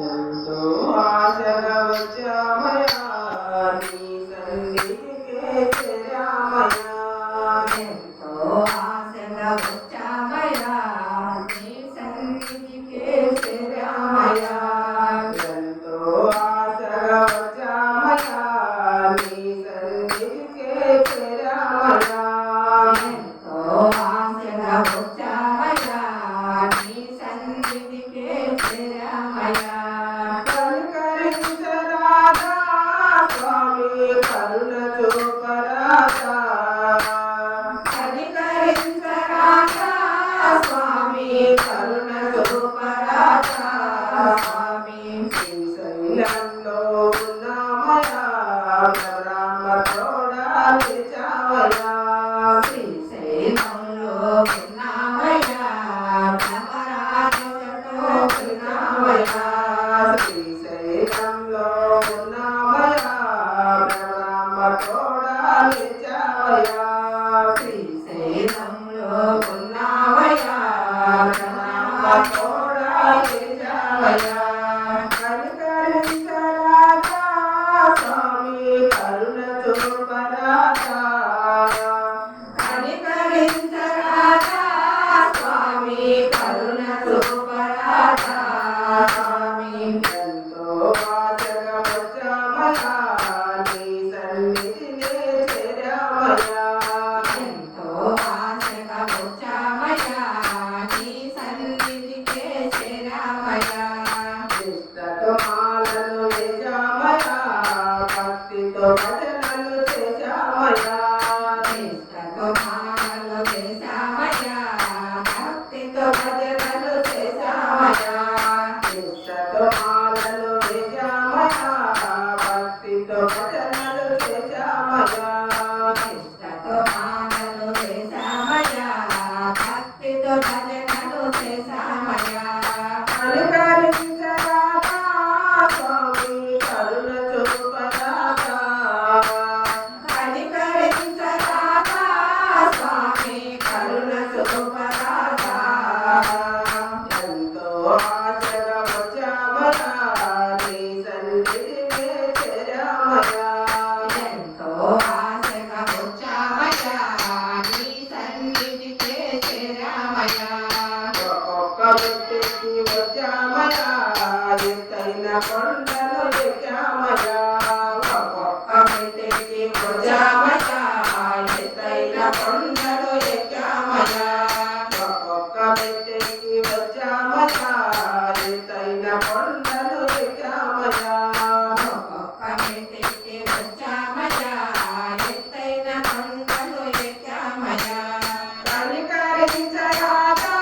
ఎంతో ఆశగా వచ్చామయ్యా నీ సన్నిధికే చేరామయ్యా ఎంతో ఆశగా వచ్చామయ్యా నీ సన్నిధికే చేరామయ్యా ఎంతో ఆశగా వచ్చామయ్యా నీ సన్నిధికే చేరామయ్యా ఎంతో ఆశగా వచ్చామయ్యా నీ సన్నిధికే చేరామయ్యా కనికరించరాదా స్వామి కరుణ చూపరాదా కనికరించరాదా స్వామి కరుణ చూపరాదా స్వామి శ్రీశైలంలో ఉన్నామయ్యా రామ తోడా నిలిచావయ్యా శ్రీశైలంలో ఉన్నామయ్యా భ్రమరాజులతో ఉన్నామయ్యా శ్రీశైలంలో ఉన్నామయ్యా రామ తోడా నిలిచావయ్యా శ్రీశైలంలో ఉన్నామయ్యా రామ తోడా నిలిచావయ్యా కనికరించరాదా స్వామి కరుణ చూపరాదా కనికరించరాదా స్వామి కరుణ చూపరాదా స్వామి ఎంతో ఆశగా వచ్చామయ్యా నీ సన్నిధినే చేరామయ్యా ఎంతో ఆశగా వచ్చామయ్యా నీ సన్నిధికే చేరామయ్యా నిష్టతో మాలను వేశామయ్యా భక్తితో భజనలు చేశామయ్యా నిష్టతో మాలలు వేశామయ్యా భక్తితో భజనలు చేశామయ్యా నిష్టతో మాలను వేశామయ్యా భక్తితో భజనలు చేశామయ్యా నిష్టతో మాలలు వేశామయ్యా భక్తితో భజనలు చేశామయ్యా కనికరించరాదా స్వామి కరుణ చూపరాదా కనికరించరాదా స్వామి కరుణ చూపరాదా ఎంతో ఆశగా వచ్చామయ్యా నీ సన్నిధికే చేరామయ్యా ఎంతో ఆశగా వచ్చామయ్యా నీ సన్నిధికే చేరామయ్యా ఒక్కొక్క వ్యక్తికి వచ్చామయ్యా ఎత్తైన కొండలు ఎక్కామయ్యా ఒక్కొక్క వ్యక్తికి వచ్చామయ్యా ఎత్తైన కొండలు ఎక్కామయ్యా ఒక్కొక్క వ్యక్తికి వచ్చామయ్యా ఎత్తైన కొండలు ఎక్కామయ్యా ఒక్కొక్క వ్యక్తికి వచ్చామయ్యా ఎత్తైన కొండలు ఎక్కామయ్యా కనికరించరాదా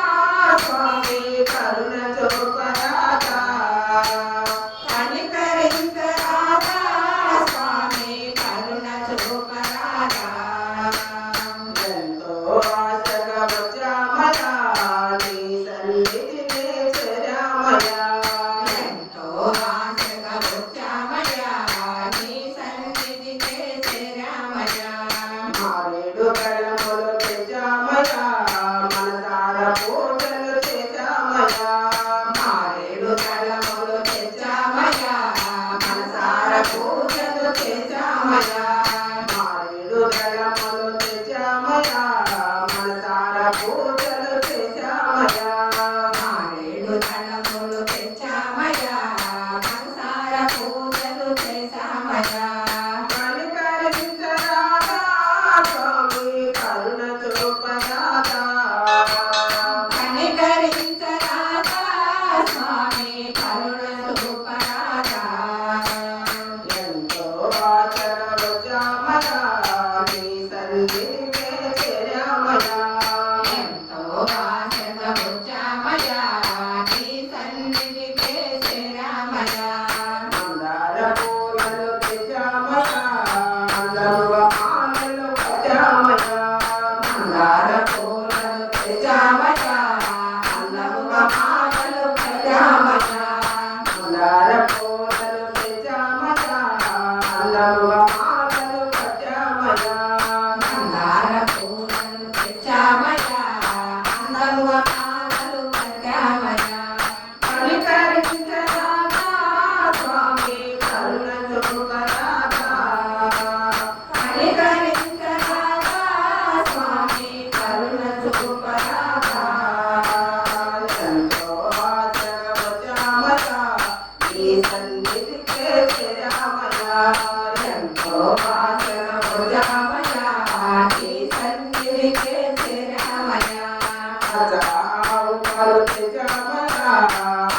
స్వామి కరుణ చూపరాదా కనికరించరాదా స్వామి కరుణ చూపరాదా ఎంతో ఆశగా వచ్చామయ్యా నీ సన్నిధినే చేరామయ్యా ఎంతో ఆశగా వచ్చామయ్యా నీ సన్నిధికే చేరామయ్యా మారేడు గడములు తెచ్చామయ్యా మనసార పూజలు చేశామయ్యా మారేడు దళములు తెచ్చామయ్యా మనసార పూజలు చేశామయ్యా మారేడు గడములు తెచ్చామయ్యా మనసార పూజలు చేశామయ్యా మారేడు దళములు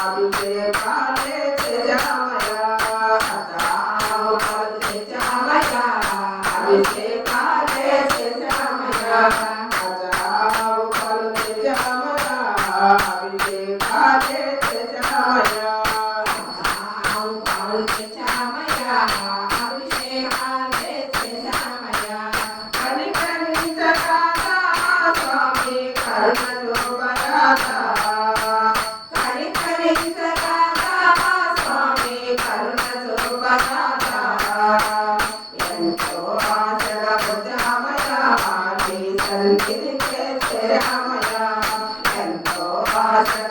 అభిషేకాలే చేశామయ్యా అతాముఖాలు తెచ్చామయ్యా అభిషేకాలే చేశామయ్యా అభిషేకాలే చేశామయ్యా అతాముఖాలు తెచ్చామయ్యా అభిషేకాలే చేశామయ్యా కనికరించరాదా స్వామి కరుణ చూపరాదా కనికరించరాదా స్వామి కరుణ చూపరాదా ఎంతో ఆశగా వచ్చామయ్యా నీ సన్నిధికే చేరామయ్యా ఎంతో ఆశగా